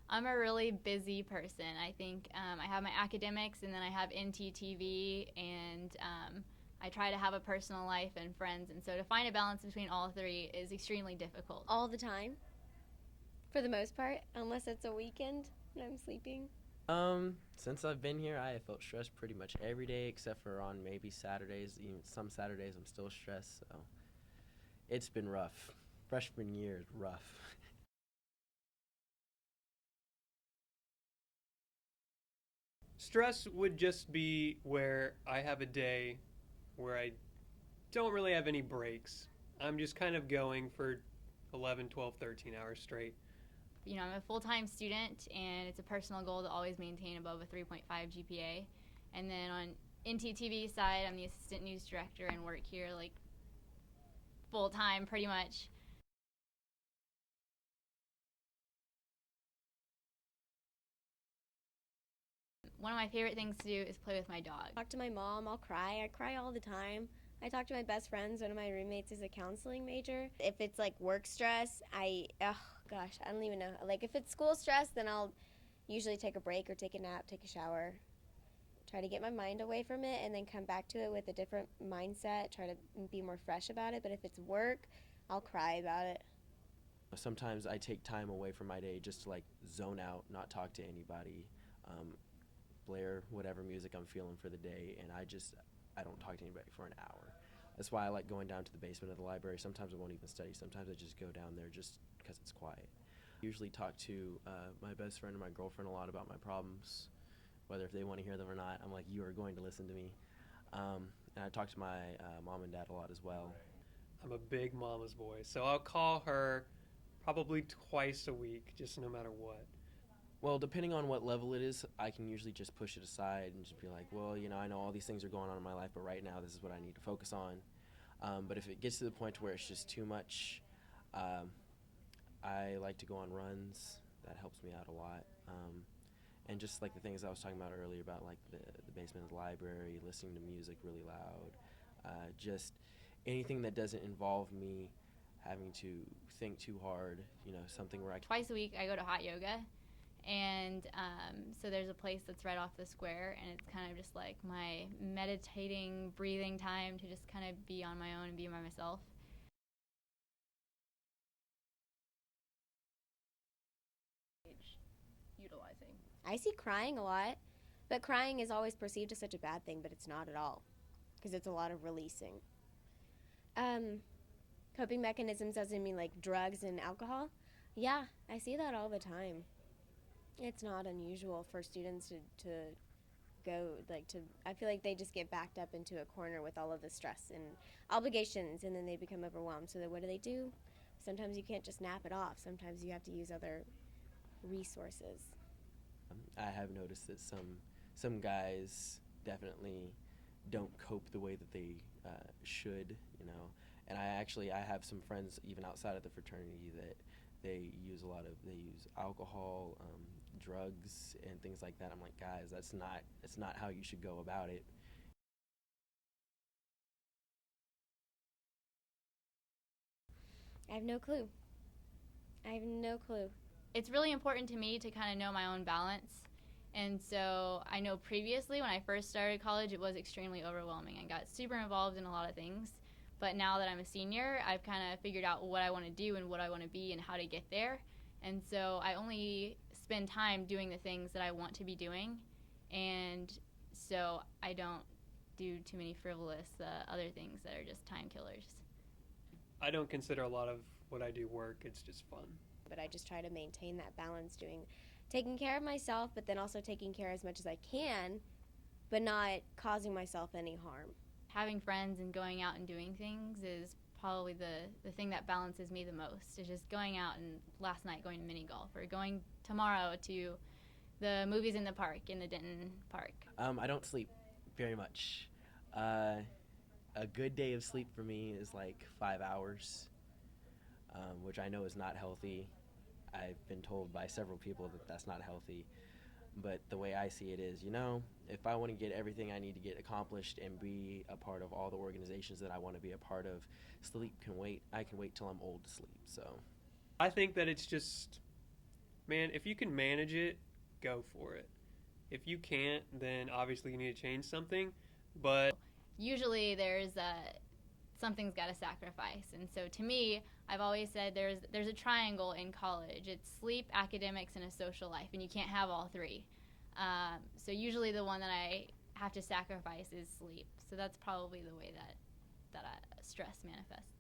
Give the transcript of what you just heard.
I'm a really busy person. I think I have my academics and then I have NTTV and I try to have a personal life and friends. And so to find a balance between all three is extremely difficult. All the time, for the most part, unless it's a weekend and I'm sleeping. Since I've been here, I have felt stressed pretty much every day except for on maybe Saturdays. Even some Saturdays, I'm still stressed. So it's been rough. Freshman year is rough. Stress would just be where I have a day where I don't really have any breaks. I'm just kind of going for 11, 12, 13 hours straight. I'm a full time student and it's a personal goal to always maintain above a 3.5 GPA. And then on NTTV side, I'm the assistant news director and work here like full time pretty much. One of my favorite things to do is play with my dog. Talk to my mom, I'll cry. I cry all the time. I talk to my best friends. One of my roommates is a counseling major. If it's like work stress, oh gosh, I don't even know. Like if it's school stress, then I'll usually take a break or take a nap, take a shower, try to get my mind away from it, and then come back to it with a different mindset, try to be more fresh about it. But if it's work, I'll cry about it. Sometimes I take time away from my day just to like zone out, not talk to anybody, um, blare whatever music I'm feeling for the day, and I don't talk to anybody for an hour. That's why I like going down to the basement of the library. Sometimes I won't even study. Sometimes I just go down there just because it's quiet. I usually talk to my best friend and my girlfriend a lot about my problems, whether if they want to hear them or not. I'm like, you are going to listen to me. And I talk to my mom and dad a lot as well. I'm a big mama's boy, so I'll call her probably twice a week, just no matter what. Well, depending on what level it is, I can usually just push it aside and just be like, well, I know all these things are going on in my life, but right now this is what I need to focus on. But if it gets to the point where it's just too much, um, I like to go on runs. That helps me out a lot. And just like the things I was talking about earlier about like the basement of the library, listening to music really loud, just anything that doesn't involve me having to think too hard, something where I can. Twice a week, I go to hot yoga. And so there's a place that's right off the square, and it's kind of just like my meditating, breathing time to just kind of be on my own and be by myself. Utilizing. I see crying a lot, but crying is always perceived as such a bad thing, but it's not at all because it's a lot of releasing. Um, Coping mechanisms doesn't mean like drugs and alcohol. Yeah, I see that all the time. It's not unusual for students to go like to I feel like they just get backed up into a corner with all of the stress and obligations and then they become overwhelmed. So then what do? Sometimes you can't just nap it off. Sometimes you have to use other resources. I have noticed that some guys definitely don't cope the way that they should, And I have some friends even outside of the fraternity that they use alcohol, drugs, and things like that. I'm like, guys, that's not how you should go about it. I have no clue. I have no clue. It's really important to me to kind of know my own balance. And so I know previously when I first started college, it was extremely overwhelming. I got super involved in a lot of things. But now that I'm a senior, I've kind of figured out what I want to do and what I want to be and how to get there. And so I only spend time doing the things that I want to be doing. And so I don't do too many frivolous other things that are just time killers. I don't consider a lot of what I do work, it's just fun. But I just try to maintain that balance taking care of myself, but then also taking care as much as I can, but not causing myself any harm. Having friends and going out and doing things is probably the thing that balances me the most. Is just going out and last night going to mini golf or going tomorrow to the movies in the park in the Denton Park. I don't sleep very much. Uh, a good day of sleep for me is like 5 hours, which I know is not healthy. I've been told by several people that that's not healthy. But the way I see it is, if I want to get everything I need to get accomplished and be a part of all the organizations that I want to be a part of, sleep can wait. I can wait till I'm old to sleep. So I think that it's just man, if you can manage it, go for it. If you can't, then obviously you need to change something. But Usually there's something's got to sacrifice, and so to me, I've always said there's a triangle in college. It's sleep, academics, and a social life, and you can't have all three. So usually the one that I have to sacrifice is sleep. So that's probably the way that stress manifests.